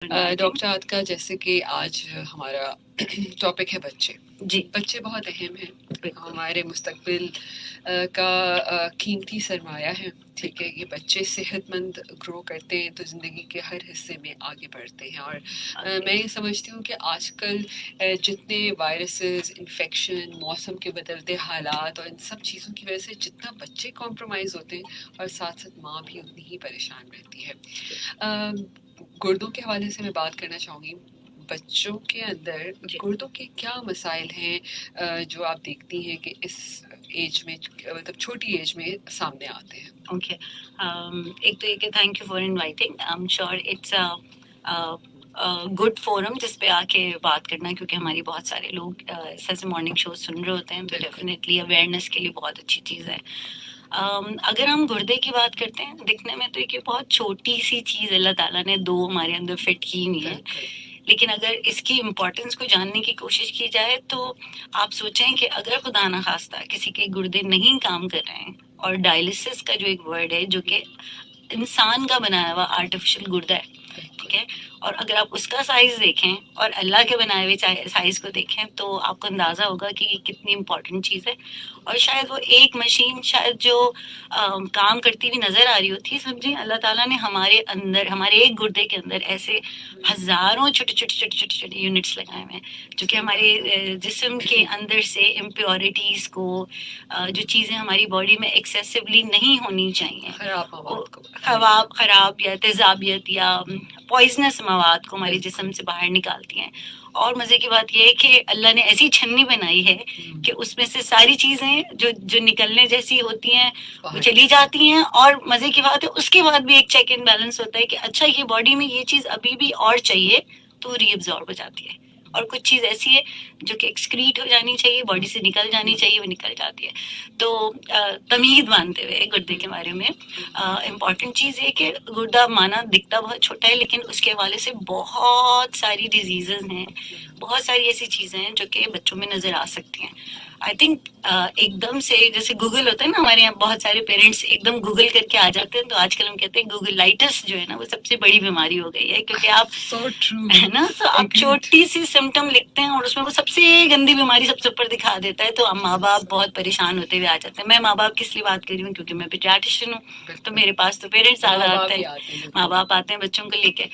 Doctor Atika, جیسے کہ آج ہمارا ٹاپک ہے بچے. جی بچے بہت اہم ہیں، بالکل ہمارے مستقبل کا قیمتی سرمایہ ہے. ٹھیک ہے، یہ بچے صحت مند گرو کرتے ہیں تو زندگی کے ہر حصے میں آگے بڑھتے ہیں. اور میں یہ سمجھتی ہوں کہ آج کل جتنے وائرسز، انفیکشن، موسم کے بدلتے حالات اور ان سب چیزوں کی وجہ سے جتنا بچے کمپرومائز ہوتے ہیں اور ساتھ ساتھ ماں بھی اتنی ہی پریشان رہتی ہے. گردوں کے حوالے سے میں بات کرنا چاہوں گی. بچوں کے اندر گردوں کے کیا مسائل ہیں جو آپ دیکھتی ہیں کہ اس ایج میں، مطلب چھوٹی ایج میں سامنے آتے ہیں؟ اوکے، ایک تو یہ کہ thank you for inviting. I am sure it's good forum جس پہ آ کے بات کرنا، کیونکہ ہماری بہت سارے لوگ ایسے مارننگ شو سن رہے ہوتے ہیں، تو ڈیفینیٹلی اویئرنیس کے لیے بہت اچھی چیز ہے. اگر ہم گردے کی بات کرتے ہیں، دکھنے میں تو ایک بہت چھوٹی سی چیز اللہ تعالیٰ نے دو ہمارے اندر فٹ کی نہیں ہے، لیکن اگر اس کی امپورٹنس کو جاننے کی کوشش کی جائے تو آپ سوچیں کہ اگر خدا نخواستہ کسی کے گردے نہیں کام کر رہے ہیں، اور ڈائلسس کا جو ایک ورڈ ہے جو کہ انسان کا بنایا ہوا آرٹیفیشل گردہ ہے، ٹھیک ہے، اور اگر آپ اس کا سائز دیکھیں اور اللہ کے بنائے ہوئے سائز کو دیکھیں تو آپ کو اندازہ ہوگا کہ یہ کتنی امپورٹنٹ چیز ہے. اور شاید وہ ایک مشین شاید جو کام کرتی ہوئی نظر آ رہی ہوتی ہے، سمجھیں اللہ تعالیٰ نے ہمارے اندر، ہمارے ایک گردے کے اندر ایسے ہزاروں چھوٹے چھوٹے چھوٹے چھوٹے چھوٹے یونٹس لگائے ہوئے ہیں جو کہ ہمارے جسم کے اندر سے امپیورٹیز کو، جو چیزیں ہماری باڈی میں ایکسیسولی نہیں ہونی چاہیے، خراب یا تیزابیت یا پوائزنس مواد کو ہمارے جسم سے باہر نکالتی ہیں. اور مزے کی بات یہ ہے کہ اللہ نے ایسی چھنی بنائی ہے کہ اس میں سے ساری چیزیں جو نکلنے جیسی ہوتی ہیں وہ چلی جاتی ہیں. اور مزے کی بات ہے اس کے بعد بھی ایک چیک اینڈ بیلنس ہوتا ہے کہ اچھا یہ باڈی میں یہ چیز ابھی بھی اور چاہیے تو ری ایبزارب ہو جاتی ہے، اور کچھ چیز ایسی ہے جو کہ ایکسکریٹ ہو جانی چاہیے، باڈی سے نکل جانی چاہیے، وہ نکل جاتی ہے. تو تمید مانتے ہوئے گردے کے بارے میں امپورٹنٹ چیز یہ کہ گردہ مانا دکھتا بہت چھوٹا ہے، لیکن اس کے حوالے سے بہت ساری ڈیزیزز ہیں، بہت ساری ایسی چیزیں ہیں جو کہ بچوں میں نظر آ سکتی ہیں. آئی تھنک ایک دم سے جیسے گوگل ہوتا ہے نا، ہمارے یہاں بہت سارے پیرنٹس ایک دم گوگل کر کے آ جاتے ہیں، تو آج کل ہم کہتے ہیں گوگل لائٹس جو ہے نا وہ سب سے بڑی بیماری ہو گئی ہے، کیونکہ آپ ہے نا، تو آپ چھوٹی سی سمٹم لکھتے ہیں اور اس میں وہ سب سے گندی بیماری سب سے اوپر دکھا دیتا ہے، تو ماں باپ بہت پریشان ہوتے ہوئے آ جاتے ہیں. میں ماں باپ کس لیے بات کر رہی ہوں، کیونکہ میں پیڈیاٹریشین ہوں، تو میرے پاس تو پیرنٹس آ جاتے ہیں، ماں باپ آتے ہیں بچوں کو لے کے.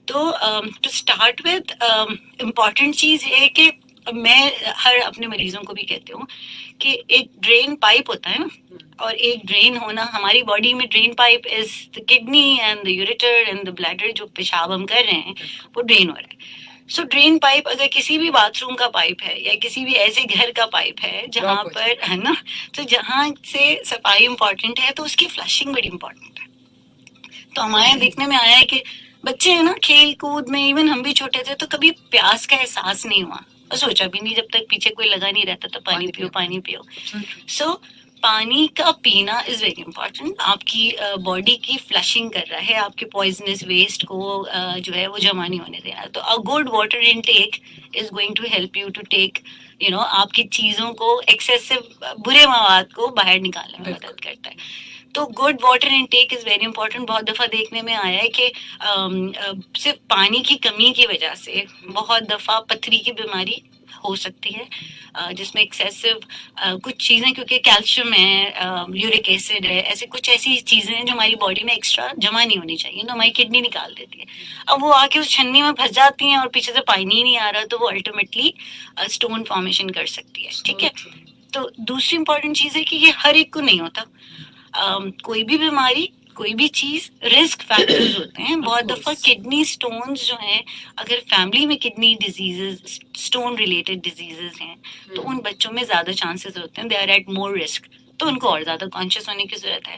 تو ٹو اسٹارٹ وتھ امپورٹنٹ چیز یہ ہے کہ میں ہر اپنے مریضوں کو بھی کہتی ہوں کہ ایک ڈرین پائپ ہوتا ہے نا، اور ایک ڈرین ہونا ہماری باڈی میں، drain pipe is the kidney and the ureter and the bladder, جو پیشاب ہم کر رہے ہیں وہ ڈرین ہو رہا ہے. سو ڈرین پائپ اگر کسی بھی باتھ روم کا پائپ ہے یا کسی بھی ایسے گھر کا پائپ ہے جہاں پر ہے نا، تو جہاں سے صفائی امپورٹنٹ ہے تو اس کی فلشنگ بڑی امپورٹنٹ ہے. تو ہمارے دیکھنے میں آیا ہے کہ بچے ہیں نا، کھیل کود میں، ایون ہم بھی چھوٹے تھے تو کبھی پیاس کا احساس نہیں ہوا، اور سوچا بھی نہیں جب تک پیچھے کوئی لگا نہیں رہتا تو پانی پیو پانی پیو. سو پانی کا پینا از ویری امپورٹنٹ. آپ کی باڈی کی فلشنگ کر رہا ہے، آپ کے پوائزنس ویسٹ کو جو ہے وہ جمع نہیں ہونے دے رہا. تو a good water intake is going to help you to take آپ کی چیزوں کو، ایکسیسو برے مواد کو باہر نکالنے میں مدد کرتا ہے. تو good water intake is very important. بہت دفعہ دیکھنے میں آیا ہے کہ صرف پانی کی کمی کی وجہ سے بہت دفعہ پتھری کی بیماری ہو سکتی ہے، جس میں ایکسیسو کچھ چیزیں، کیونکہ کیلشیم ہے، یورک ایسڈ ہے، ایسے کچھ ایسی چیزیں ہیں جو ہماری باڈی میں ایکسٹرا جمع نہیں ہونی چاہیے، تو ہماری کڈنی نکال دیتی ہے. اب وہ آ کے اس چھنی میں پھنس جاتی ہیں اور پیچھے سے پانی ہی نہیں آ رہا، تو وہ الٹیمیٹلی اسٹون فارمیشن کر سکتی ہے. ٹھیک ہے، تو دوسری امپورٹنٹ چیز ہے کہ یہ ہر ایک کو نہیں ہوتا. کوئی بھی بیماری، کوئی بھی چیز رسک فیکٹرز ہوتے ہیں. بہت دفعہ کڈنی سٹونز جو ہیں، اگر فیملی میں kidney diseases, stone related diseases ہیں تو ان بچوں میں زیادہ چانسز ہوتے ہیں، they are at more risk, تو ان کو اور زیادہ کانشیس ہونے کی ضرورت ہے.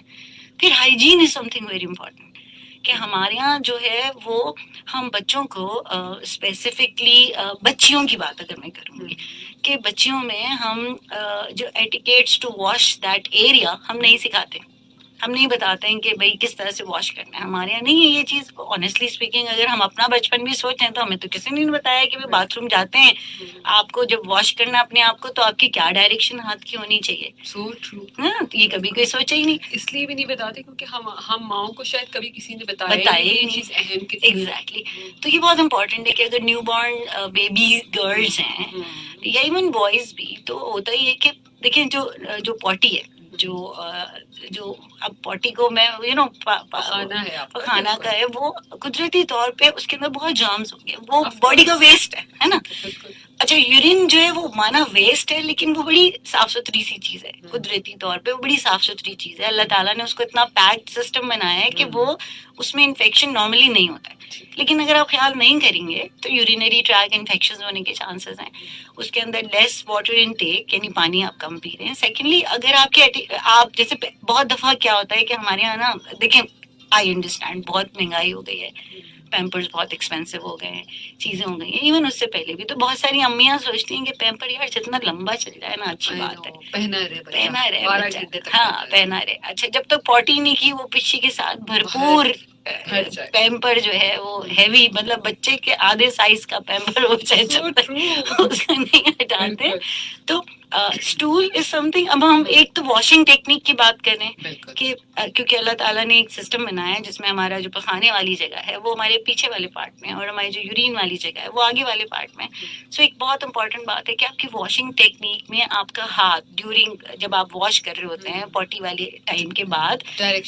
پھر ہائیجین از سم تھنگ ویری امپورٹنٹ، کہ ہمارے یہاں جو ہے وہ ہم بچوں کو اسپیسیفکلی بچیوں کی بات اگر میں کروں گی کہ بچیوں میں ہم جو etiquettes to wash that area ہم نہیں سکھاتے. ہم نہیں بتاتے ہیں کہ بھائی کس طرح سے واش کرنا ہے. ہمارے یہاں نہیں ہے یہ چیز. آنیسٹلی اسپیکنگ اگر ہم اپنا بچپن بھی سوچیں تو ہمیں تو کسی نے نہیں بتایا کہ باتھ روم جاتے ہیں آپ کو جب واش کرنا اپنے آپ کو تو آپ کی کیا ڈائریکشن ہاتھ کی ہونی چاہیے. So true. یہ کبھی کوئی سوچا ہی نہیں. اس لیے بھی نہیں بتاتے کیونکہ ہم ماؤں کو شاید کبھی کسی نے بتایا ہی نہیں چیز اہم کتنی. ایگزیکٹلی. تو یہ بہت امپورٹنٹ ہے کہ اگر نیو بورن بیبی گرلس ہیں یا ایون بوائز بھی, تو ہوتا ہی ہے کہ دیکھیں جو پوٹی ہے, جو اب پوٹی کو میں پخانا کا ہے, وہ قدرتی طور پہ اس کے اندر بہت جرمز ہوں گے, وہ باڈی کا ویسٹ ہے نا. اچھا یورین جو ہے وہ مانا ویسٹ ہے لیکن وہ بڑی صاف ستھری سی چیز ہے. قدرتی طور پہ وہ بڑی صاف ستھری چیز ہے. اللہ تعالیٰ نے اس کو اتنا پیکڈ سسٹم بنایا ہے کہ وہ اس میں انفیکشن نارملی نہیں ہوتا ہے. لیکن اگر آپ خیال نہیں کریں گے تو یورینری ٹریک انفیکشن ہونے کے چانسز ہیں. اس کے اندر لیس واٹر انٹیک, یعنی پانی آپ کم پی رہے ہیں. سیکنڈلی اگر آپ جیسے بہت دفعہ کیا ہوتا ہے کہ ہمارے یہاں نا, دیکھیں آئی انڈرسٹینڈ بہت مہنگائی ہو گئی ہے, پیمپرز بہت ایکسپینسو ہو گئے ہیں, چیزیں ہو گئی ہیں. ایون اس سے پہلے بھی تو بہت ساری امیاں سوچتی ہیں کہ پیمپر یار جتنا لمبا چل جائے نا اچھی بات ہے, پہنا رہے ہاں پہنا رہے. اچھا جب تک پوٹی نہیں کی وہ پچھی کے ساتھ بھرپور پیمپر جو ہے وہ ہیوی, مطلب بچے کے آدھے سائز کا پیمپر ہو جائے جب تک اس کو نہیں ہٹاتے. تو اسٹول از سم تھنگ. اب ہم ایک تو واشنگ ٹیکنیک کی بات کریں کہ کیونکہ اللہ تعالیٰ نے ایک سسٹم بنایا ہے جس میں ہمارا جو پخانے والی جگہ ہے وہ ہمارے پیچھے والے پارٹ میں, اور ہماری جو یورین والی جگہ ہے وہ آگے والے پارٹ میں. سو ایک بہت امپورٹنٹ بات ہے کہ آپ کی واشنگ ٹیکنیک میں آپ کا ہاتھ ڈیورنگ جب آپ واش کر رہے ہوتے ہیں پوٹی والے ٹائم کے بعد,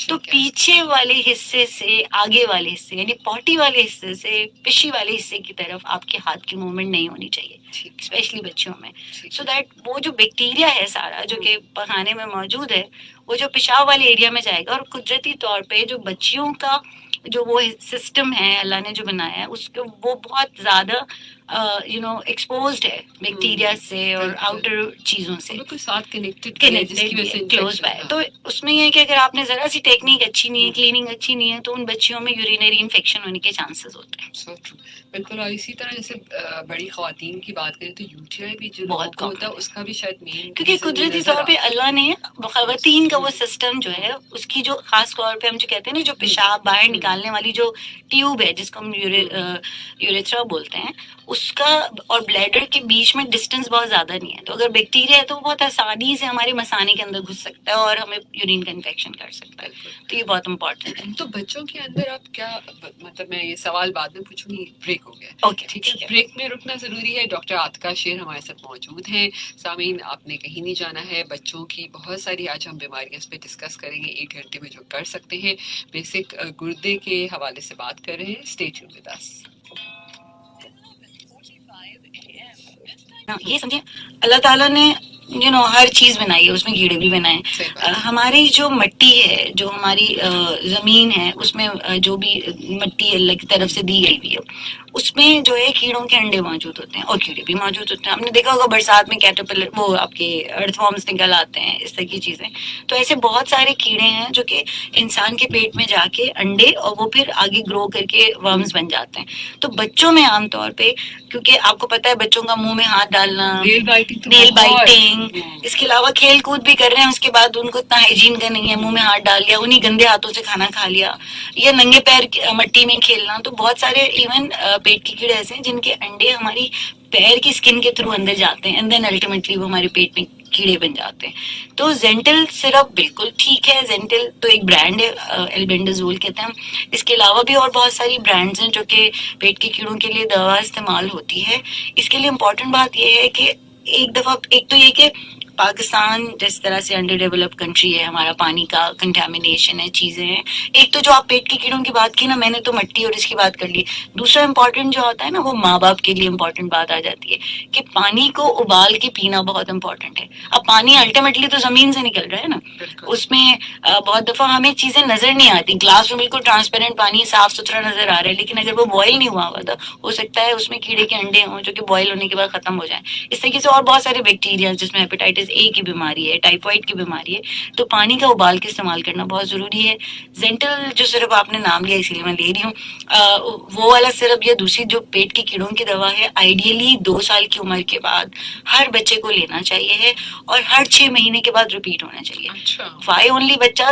تو پیچھے والے حصے سے آگے والے حصے یعنی پوٹی والے حصے سے پشی والے حصے کی طرف آپ کے ہاتھ کی موومنٹ نہیں ہونی چاہیے, اسپیشلی بچوں میں. سو دیٹ وہ جو بیکٹیریا ہے سارا جو کہ پخانے میں موجود ہے وہ جو پیشاب والے ایریا میں جائے گا, اور قدرتی طور پہ جو بچیوں کا جو وہ سسٹم ہے اللہ نے جو بنایا ہے اس کو وہ بہت زیادہ ایکسپوزڈ ہے بیکٹیریا سے اور آؤٹر چیزوں سے ساتھ کنیکٹڈ کلوز بائی. تو اس میں یہ ہے کہ اگر آپ نے ذرا سی ٹیکنیک اچھی نہیں ہے, کلیننگ اچھی نہیں ہے, تو ان بچیوں میں یورینری انفیکشن ہونے کے چانسز ہوتے ہیں. بالکل. اور اسی طرح جیسے بڑی خواتین کی بات کریں تو یو ٹی آئی بھی جو بہت ہوتا ہے اس کا بھی شاید مین, کیونکہ قدرتی طور پہ اللہ نے خواتین کا وہ سسٹم جو ہے اس کی جو خاص طور پہ ہم جو کہتے ہیں نا جو پیشاب باہر نکالنے والی جو ٹیوب ہے جس کو ہم یوریتھرا بولتے ہیں, اس کا اور بلیڈر کے بیچ میں ڈسٹینس بہت زیادہ نہیں ہے. تو اگر بیکٹیریا ہے تو وہ بہت آسانی سے ہمارے مثانے کے اندر گھس سکتا ہے اور ہمیں یورین کا انفیکشن کر سکتا ہے. تو یہ بہت امپورٹنٹ ہے. تو بچوں کے اندر آپ کیا, مطلب میں یہ سوال بعد میں پوچھوں گی, بریک ہو گیا اوکے ٹھیک ہے, بریک میں رکنا ضروری ہے. ڈاکٹر عاتکہ شیر ہمارے ساتھ موجود ہیں. سامعین آپ نے کہیں نہیں جانا ہے. بچوں کی بہت ساری آج ہم بیماریاں اس پہ ڈسکس کریں گے 1 گھنٹے میں جو کر سکتے ہیں. بیسک گردے کے حوالے سے بات کر رہے ہیں. Stay tune with us. یہ سمجھے اللہ تعالیٰ نے ہر چیز بنائی ہے, اس میں کیڑے بھی بنائے. ہماری جو مٹی ہے, جو ہماری زمین ہے, اس میں جو بھی مٹی اللہ کی طرف سے دی گئی بھی ہے اس میں جو ہے کیڑوں کے انڈے موجود ہوتے ہیں اور کیڑے بھی موجود ہوتے ہیں. ہم نے دیکھا ہوگا برسات میں کیٹرپلر وہ آپ کے ارتھ وارمز نکل آتے ہیں, اس طرح کی چیزیں. تو ایسے بہت سارے کیڑے ہیں جو کہ انسان کے پیٹ میں جا کے انڈے اور وہ پھر آگے گرو کر کے ورمز بن جاتے ہیں. تو بچوں میں عام طور پہ, کیونکہ آپ کو پتا ہے بچوں کا منہ میں ہاتھ ڈالنا, نیل بائٹنگ, اس کے علاوہ کھیل کود بھی کر رہے ہیں, اس کے بعد ان کو اتنا ہائیجین کا نہیں ہے, منہ میں ہاتھ ڈال لیا, انہیں گندے ہاتھوں سے کھانا کھا لیا, یا ننگے پیر مٹی میں کھیلنا. تو بہت سارے ایون پیٹ کے کیڑے ایسے ہیں جن کے انڈے ہماری پیر کی اسکن کے تھرو اندر جاتے ہیں, اینڈ دین الٹیمیٹلی وہ ہمارے پیٹ میں کیڑے بن جاتے ہیں. تو زینٹل سرپ بالکل ٹھیک ہے. زینٹل تو ایک برانڈ ہے, البینڈازول کہتے ہیں. اس کے علاوہ بھی اور بہت ساری برانڈز ہیں جو کہ پیٹ کے کیڑوں کے لیے دوا استعمال ہوتی ہے. اس کے لیے امپورٹنٹ بات یہ ہے کہ ایک دفعہ ایک تو یہ کہ پاکستان جس طرح سے انڈر ڈیولپ کنٹری ہے, ہمارا پانی کا کنٹامینیشن ہے, چیزیں ہیں. ایک تو جو آپ پیٹ کے کیڑوں کی بات کی نا, میں نے تو مٹی اور اس کی بات کر لی. دوسرا امپورٹنٹ جو ہوتا ہے نا, وہ ماں باپ کے لیے امپورٹنٹ بات آ جاتی ہے کہ پانی کو ابال کے پینا بہت امپورٹنٹ ہے. اب پانی الٹیمیٹلی تو زمین سے نکل رہا ہے نا, اس میں بہت دفعہ ہمیں چیزیں نظر نہیں آتی. گلاس میں بالکل ٹرانسپیرنٹ پانی صاف ستھرا نظر آ رہا ہے, لیکن اگر وہ بوائل نہیں ہوا تھا ہو سکتا ہے اس میں کیڑے کے انڈے ہوں جو کہ بوائل ہونے کے بعد ختم ہو جائیں. اس طریقے سے اور بہت سارے بیکٹیریا جس میں ہیپیٹائٹس اے کی بیماری ہے, ٹائیفائڈ کی بیماری ہے. تو پانی کا ابال کے استعمال کرنا بہت ضروری ہے. زینٹل جو سرپ آپ نے نام لیا اسی لیے میں لے رہی ہوں, وہ والا سرپ یا دوسری جو پیٹ کے کیڑوں کی دوا ہے, آئیڈیلی 2 سال کی عمر کے بعد ہر بچے کو لینا چاہیے ہے, اور ہر 6 مہینے کے بعد ریپیٹ ہونا چاہیے. وائی اونلی بچہ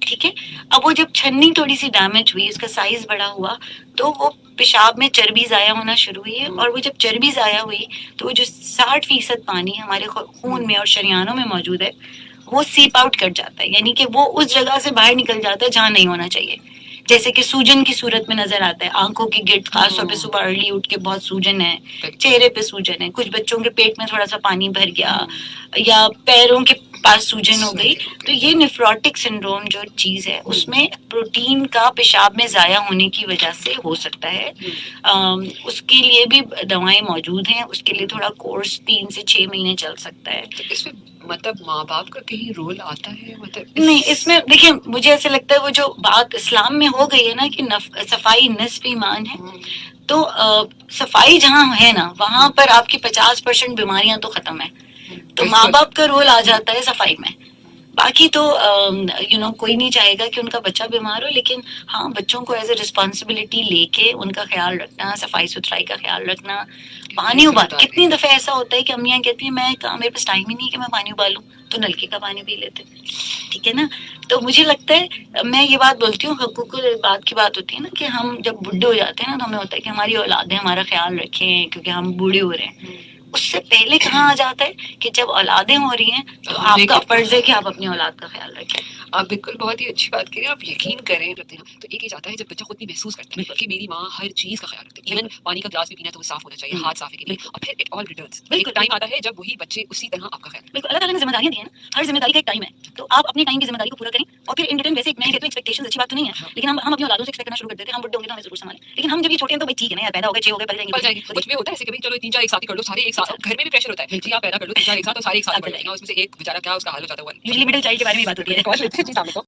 ٹھیک ہے. اب وہ جب چھنی تھوڑی سی ڈیمیج ہوئی, اس کا سائز بڑا ہوا, تو وہ پیشاب میں چربی ضائع ہونا شروع ہوئی, اور وہ جب چربی ضائع ہوئی تو وہ جو 60% پانی ہمارے خون میں اور شریانوں میں موجود ہے وہ سیپ آؤٹ کر جاتا ہے, یعنی کہ وہ اس جگہ سے باہر نکل جاتا ہے جہاں نہیں ہونا چاہیے. جیسے کہ سوجن کی صورت میں نظر آتا ہے, آنکھوں کی گرد, خاص طور پہ صبح ارلی اٹھ کے بہت سوجن ہے, چہرے پہ سوجن ہے, کچھ بچوں کے پیٹ میں تھوڑا سا پانی بھر گیا, یا پیروں کے پاس سوجن ہو گئی. تو یہ نیفروٹک سنڈروم جو چیز ہے اس میں پروٹین کا پیشاب میں ضائع ہونے کی وجہ سے ہو سکتا ہے. اس کے لیے بھی دوائیں موجود ہیں, اس کے لیے تھوڑا کورس 3 سے 6 مہینے چل سکتا ہے. اس میں مطلب ماں باپ کا کہیں رول آتا ہے؟ مطلب نہیں, اس میں دیکھیں مجھے ایسا لگتا ہے وہ جو بات اسلام میں ہو گئی ہے نا کہ صفائی نصف ایمان ہے, تو صفائی جہاں ہے نا وہاں پر آپ کی 50% بیماریاں تو ختم ہے. تو ماں باپ کا رول آ جاتا ہے صفائی میں. باقی تو کوئی نہیں چاہے گا کہ ان کا بچہ بیمار ہو, لیکن ہاں بچوں کو ایز اے رسپانسبلٹی لے کے ان کا خیال رکھنا, صفائی ستھرائی کا خیال رکھنا, پانی ابال. کتنی دفعہ ایسا ہوتا ہے کہ امیاں کہتی ہیں میرے پاس ٹائم ہی نہیں کہ میں پانی ابالوں, تو نلکے کا پانی پی لیتے. ٹھیک ہے نا. تو مجھے لگتا ہے میں یہ بات بولتی ہوں, حقوق العباد کی بات ہوتی ہے نا کہ ہم جب بڈھے ہو جاتے ہیں نا تو ہمیں ہوتا ہے کہ ہماری اولادیں ہمارا خیال رکھیں کیونکہ ہم بوڑھے ہو رہے ہیں. اس سے پہلے کہاں آ جاتا ہے کہ جب اولادیں ہو رہی ہیں تو آپ کا فرض ہے کہ آپ اپنی اولاد کا خیال رکھیں. آپ بالکل بہت ہی اچھی بات کہہ رہے ہیں. آپ یقین کریں تو ایک ایج آتا ہے جب بچہ خود بھی محسوس کرتا ہے کہ میری ماں ہر چیز کا خیال رکھتی ہے, ایون پانی کا گلاس بھی پینا ہے تو وہ صاف ہونا چاہیے, ہاتھ صاف ہے کہ نہیں, اور پھر اٹ آل ریٹرنس. ایک ٹائم آتا ہے جب وہی بچے اسی طرح آپ کا خیال. بالکل, اللہ تعالیٰ نے ذمہ داریاں دی ہیں نا, ہر ذمہ داری کا ایک ٹائم ہے, تو آپ اپنے ٹائم کی ذمہ داری کو پورا کریں. اور پھر ان ریٹرن ویسے میں کہتی ہوں ایکسپیکٹیشن اچھی بات تو نہیں ہے, لیکن ہم اپنی اولادوں سے ایکسپیکٹ کرنا شروع کر دیتے ہیں ہم بڑے ہوں گے تو ہمیں ضرور سنبھالیں. لیکن ہم جب یہ چھوٹے ہیں تو بھائی ٹھیک ہے نا, پیدا ہو گئے 6 ہو گئے پل جائیں گے. کچھ بھی ہوتا ہے ایسے کہ چلو 3-4 ایک ساتھ ہی کر لو, سارے ایک ساتھ. گھر میں بھی پریشر ہوتا ہے, جی آپ پیدا کر لو 3-4 ایک ساتھ, تو سارے ایک ساتھ بڑھ جائیں گے, اس میں سے ایک بیچارہ کیا اس کا حال ہو جاتا ہے. یوزلی مڈل چائلڈ کے بارے میں بات ہوتی ہے.